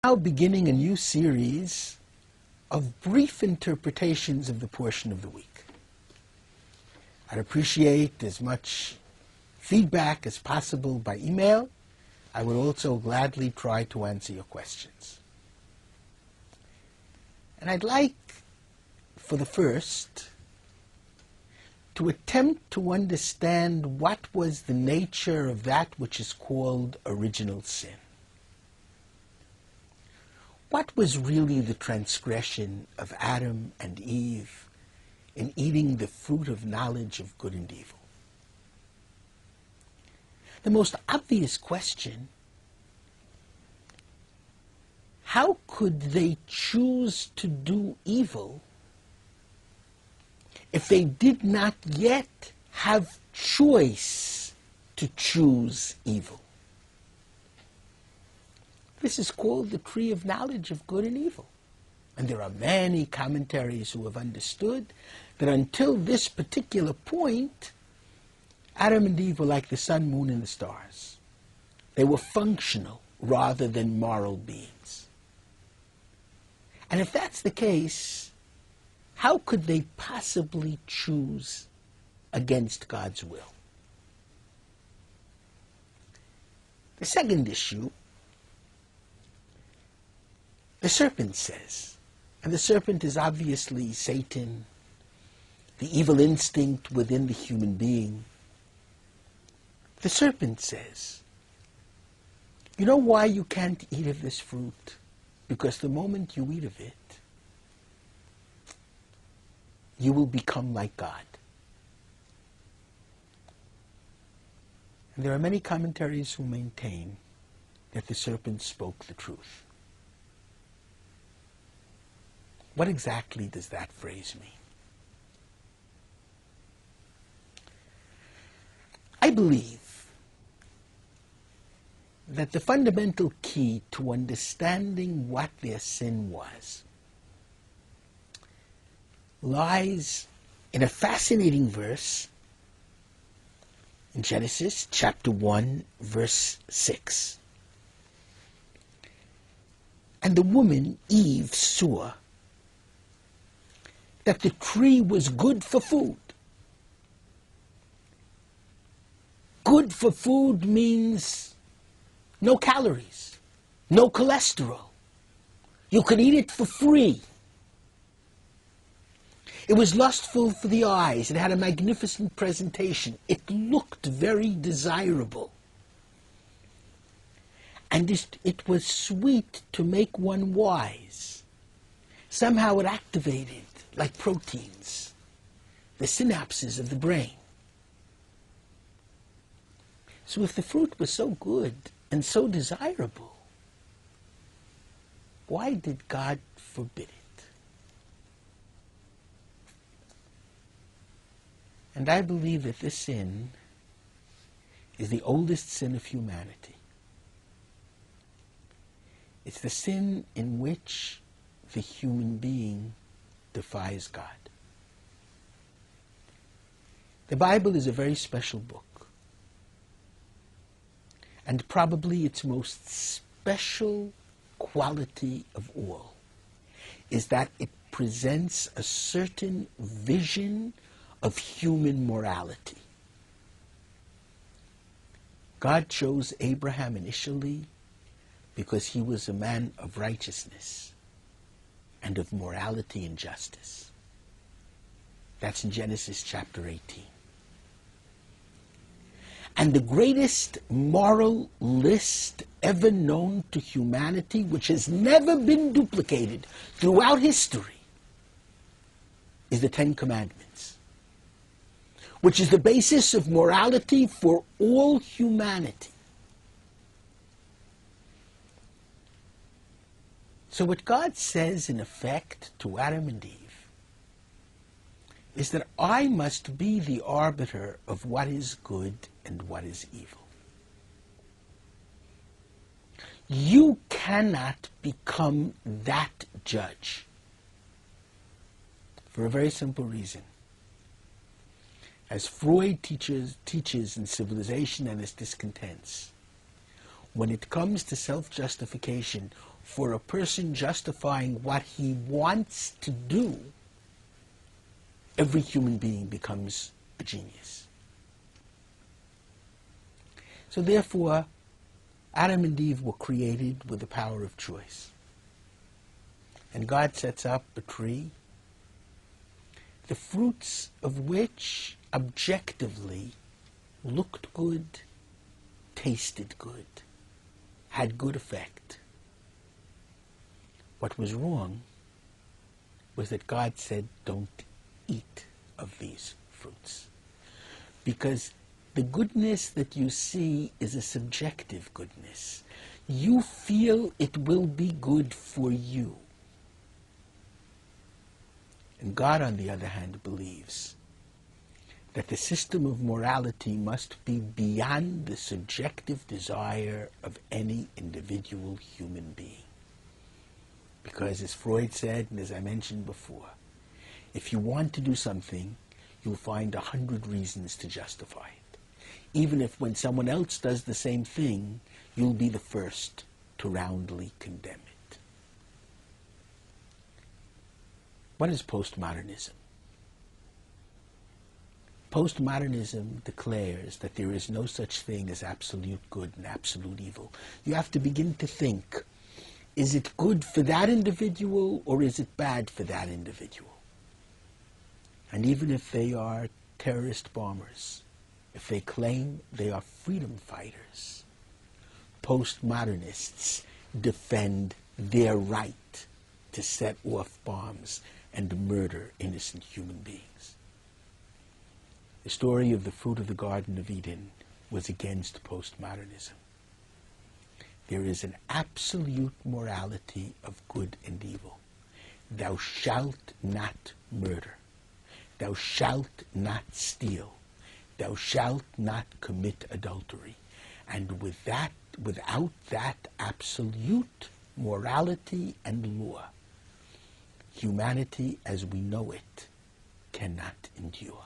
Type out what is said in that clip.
Now beginning a new series of brief interpretations of the portion of the week. I'd appreciate as much feedback as possible by email. I would also gladly try to answer your questions. And I'd like, for the first, to attempt to understand what was the nature of that which is called original sin. What was really the transgression of Adam and Eve in eating the fruit of knowledge of good and evil? The most obvious question: how could they choose to do evil if they did not yet have choice to choose evil? This is called the tree of knowledge of good and evil. And there are many commentaries who have understood that until this particular point, Adam and Eve were like the sun, moon, and the stars. They were functional rather than moral beings. And if that's the case, how could they possibly choose against God's will? The second issue, the serpent says, and the serpent is obviously Satan, the evil instinct within the human being. The serpent says, you know why you can't eat of this fruit? Because the moment you eat of it, you will become like God. And there are many commentaries who maintain that the serpent spoke the truth. What exactly does that phrase mean? I believe that the fundamental key to understanding what their sin was lies in a fascinating verse in Genesis chapter 1, verse 6. And the woman, Eve, saw that the tree was good for food. Good for food means no calories, no cholesterol. You could eat it for free. It was lustful for the eyes. It had a magnificent presentation. It looked very desirable. And it was sweet to make one wise. Somehow it activated, like proteins, the synapses of the brain. So if the fruit was so good and so desirable, why did God forbid it? And I believe that this sin is the oldest sin of humanity. It's the sin in which the human being defies God. The Bible is a very special book. And probably its most special quality of all is that it presents a certain vision of human morality. God chose Abraham initially because he was a man of righteousness and of morality and justice. That's in Genesis chapter 18. And the greatest moral list ever known to humanity, which has never been duplicated throughout history, is the Ten Commandments, which is the basis of morality for all humanity. So what God says, in effect, to Adam and Eve is that I must be the arbiter of what is good and what is evil. You cannot become that judge for a very simple reason. As Freud teaches in Civilization and Its Discontents, when it comes to self-justification, for a person justifying what he wants to do, every human being becomes a genius. So therefore, Adam and Eve were created with the power of choice. And God sets up a tree, the fruits of which objectively looked good, tasted good, had good effect. What was wrong was that God said, don't eat of these fruits. Because the goodness that you see is a subjective goodness. You feel it will be good for you. And God, on the other hand, believes that the system of morality must be beyond the subjective desire of any individual human being. Because as Freud said, and as I mentioned before, if you want to do something, you'll find 100 reasons to justify it. Even if when someone else does the same thing, you'll be the first to roundly condemn it. What is postmodernism? Postmodernism declares that there is no such thing as absolute good and absolute evil. You have to begin to think, is it good for that individual or is it bad for that individual? And even if they are terrorist bombers, if they claim they are freedom fighters, postmodernists defend their right to set off bombs and murder innocent human beings. The story of the fruit of the Garden of Eden was against postmodernism. There is an absolute morality of good and evil. Thou shalt not murder. Thou shalt not steal. Thou shalt not commit adultery. And without that absolute morality and law, humanity as we know it cannot endure.